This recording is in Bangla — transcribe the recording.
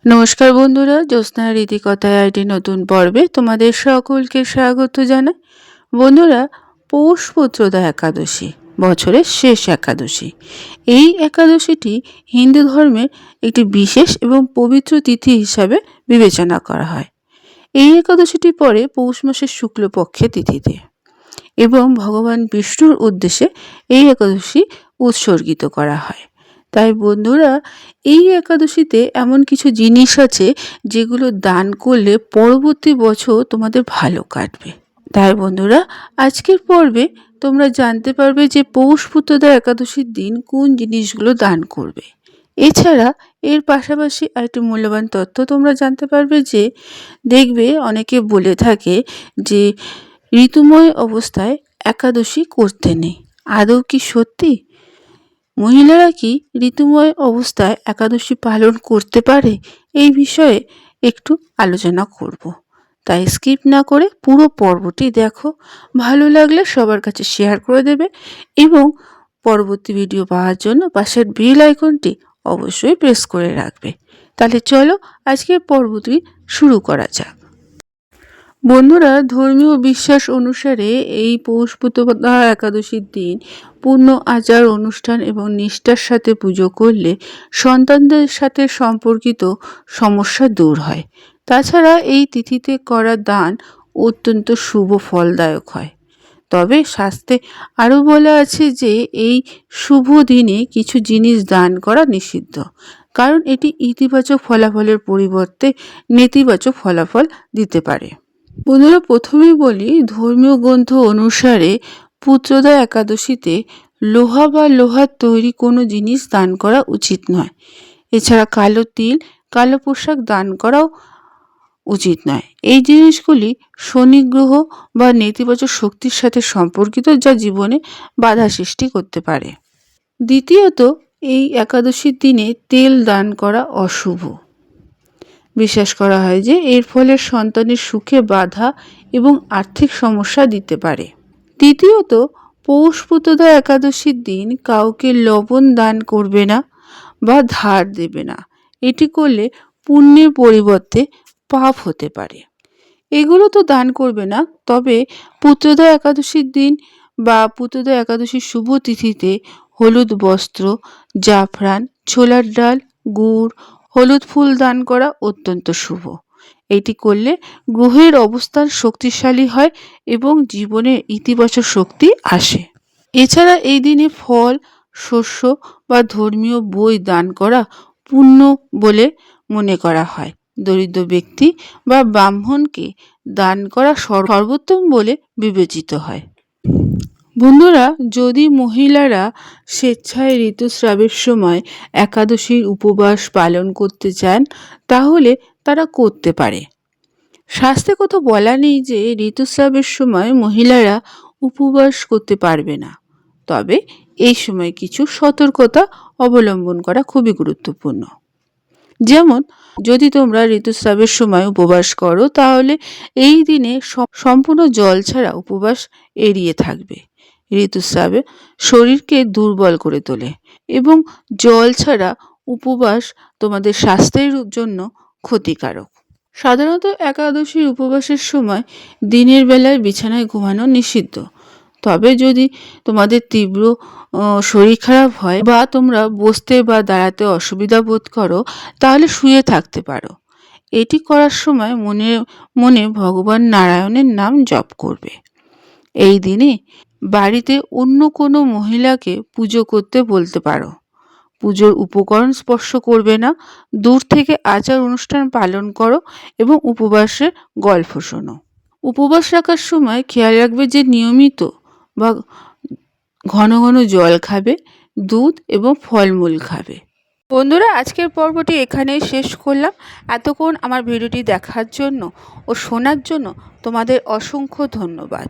নমস্কার বন্ধুরা, জ্যোৎস্না রীতিকথায় আইডি নতুন পর্বে তোমাদের সকলকে স্বাগত জানাই। বন্ধুরা, পৌষ পুত্রদা একাদশী বছরের শেষ একাদশী। এই একাদশীটি হিন্দু ধর্মের একটি বিশেষ এবং পবিত্র তিথি হিসাবে বিবেচনা করা হয়। এই একাদশীটি পড়ে পৌষ মাসের শুক্লপক্ষে তিথিতে এবং ভগবান বিষ্ণুর উদ্দেশ্যে এই একাদশী উৎসর্গিত করা হয়। তাই বন্ধুরা, এই একাদশীতে এমন কিছু জিনিস আছে যেগুলো দান করলে পরবর্তী বছর তোমাদের ভালো কাটবে। তাই বন্ধুরা, আজকের পর্বে তোমরা জানতে পারবে যে পৌষ পুত্রদা একাদশীর দিন কোন জিনিসগুলো দান করবে। এছাড়া এর পাশাপাশি আরেকটি মূল্যবান তথ্য তোমরা জানতে পারবে যে দেখবে অনেকে বলে থাকে যে ঋতুময় অবস্থায় একাদশী করতে নেই। আদৌ কি সত্যি? মহিলারা কি ঋতুময় অবস্থায় একাদশী পালন করতে পারে? এই বিষয়ে একটু আলোচনা করব। তাই স্কিপ না করে পুরো পর্বটি দেখো। ভালো লাগলে সবার কাছে শেয়ার করে দেবে এবং পরবর্তী ভিডিও পাওয়ার জন্য পাশের বেল আইকনটি অবশ্যই প্রেস করে রাখবে। তাহলে চলো আজকের পর্বটি শুরু করা যাক। বন্ধুরা, ধর্মীয় বিশ্বাস অনুসারে এই পৌষ পুত্রদা একাদশীর দিন পূর্ণ আচার অনুষ্ঠান এবং নিষ্ঠার সাথে পুজো করলে সন্তানদের সাথে সম্পর্কিত সমস্যা দূর হয়। তাছাড়া এই তিথিতে করা দান অত্যন্ত শুভ ফলদায়ক হয়। তবে শাস্ত্রে আরও বলা আছে যে এই শুভ দিনে কিছু জিনিস দান করা নিষিদ্ধ, কারণ এটি ইতিবাচক ফলাফলের পরিবর্তে নেতিবাচক ফলাফল দিতে পারে। বন্ধুরা, প্রথমেই বলি, ধর্মীয় গ্রন্থ অনুসারে পুত্রদা একাদশীতে লোহা বা লোহার তৈরি কোনো জিনিস দান করা উচিত নয়। এছাড়া কালো তিল, কালো পোশাক দান করাও উচিত নয়। এই জিনিসগুলি শনি গ্রহ বা নেতিবাচক শক্তির সাথে সম্পর্কিত, যা জীবনে বাধা সৃষ্টি করতে পারে। দ্বিতীয়ত, এই একাদশীর দিনে তেল দান করা অশুভ। বিশ্বাস করা হয় যে এর ফলে সন্তানের সুখে বাধা এবং আর্থিক সমস্যা দিতে পারে। তৃতীয়ত, পৌষ পুত্রদা একাদশীর দিন কাউকে লবণ দান করবে না বা ধার দেবে না। এটি করলে পুণ্যের পরিবর্তে পাপ হতে পারে। এগুলো তো দান করবে না, তবে পুত্রদা একাদশীর দিন বা পুত্রদা একাদশীর শুভ তিথিতে হলুদ বস্ত্র, জাফরান, ছোলার ডাল, গুড়, হলুদ ফুল দান করা অত্যন্ত শুভ। এটি করলে গ্রহের অবস্থান শক্তিশালী হয় এবং জীবনে ইতিবাচক শক্তি আসে। এছাড়া এই দিনে ফল, শস্য বা ধর্মীয় বই দান করা পুণ্য বলে মনে করা হয়। দরিদ্র ব্যক্তি বা ব্রাহ্মণকে দান করা সর্বোত্তম বলে বিবেচিত হয়। বন্ধুরা, যদি মহিলারা স্বেচ্ছায় ঋতুস্রাবের সময় একাদশীর উপবাস পালন করতে চান তাহলে তারা করতে পারে। শাস্ত্রে কোথাও বলা নেই যে ঋতুস্রাবের সময় মহিলারা উপবাস করতে পারবে না। তবে এই সময় কিছু সতর্কতা অবলম্বন করা খুবই গুরুত্বপূর্ণ। যেমন, যদি তোমরা ঋতুস্রাবের সময় উপবাস করো তাহলে এই দিনে সম্পূর্ণ জল ছাড়া উপবাস এড়িয়ে থাকবে। ঋতুস্রাবে শরীরকে দুর্বল করে তোলে এবং জল ছাড়া উপবাস তোমাদের স্বাস্থ্যের জন্য ক্ষতিকারক। সাধারণত একাদশীর উপবাসের সময় দিনের বেলায় বিছানায় ঘুমানো নিষিদ্ধ। তবে যদি তোমাদের তীব্র শরীর খারাপ হয় বা তোমরা বসতে বা দাঁড়াতে অসুবিধা বোধ করো তাহলে শুয়ে থাকতে পারো। এটি করার সময় মনে মনে ভগবান নারায়ণের নাম জপ করবে। এই দিনে বাড়িতে অন্য কোনো মহিলাকে পুজো করতে বলতে পারো। পুজোর উপকরণ স্পর্শ করবে না, দূর থেকে আচার অনুষ্ঠান পালন করো এবং উপবাসের গল্প শোনো। উপবাস রাখার সময় খেয়াল রাখবে যে নিয়মিত বা ঘন ঘন জল খাবে, দুধ এবং ফলমূল খাবে। বন্ধুরা, আজকের পর্বটি এখানেই শেষ করলাম। এতক্ষণ আমার ভিডিওটি দেখার জন্য ও শোনার জন্য তোমাদের অসংখ্য ধন্যবাদ।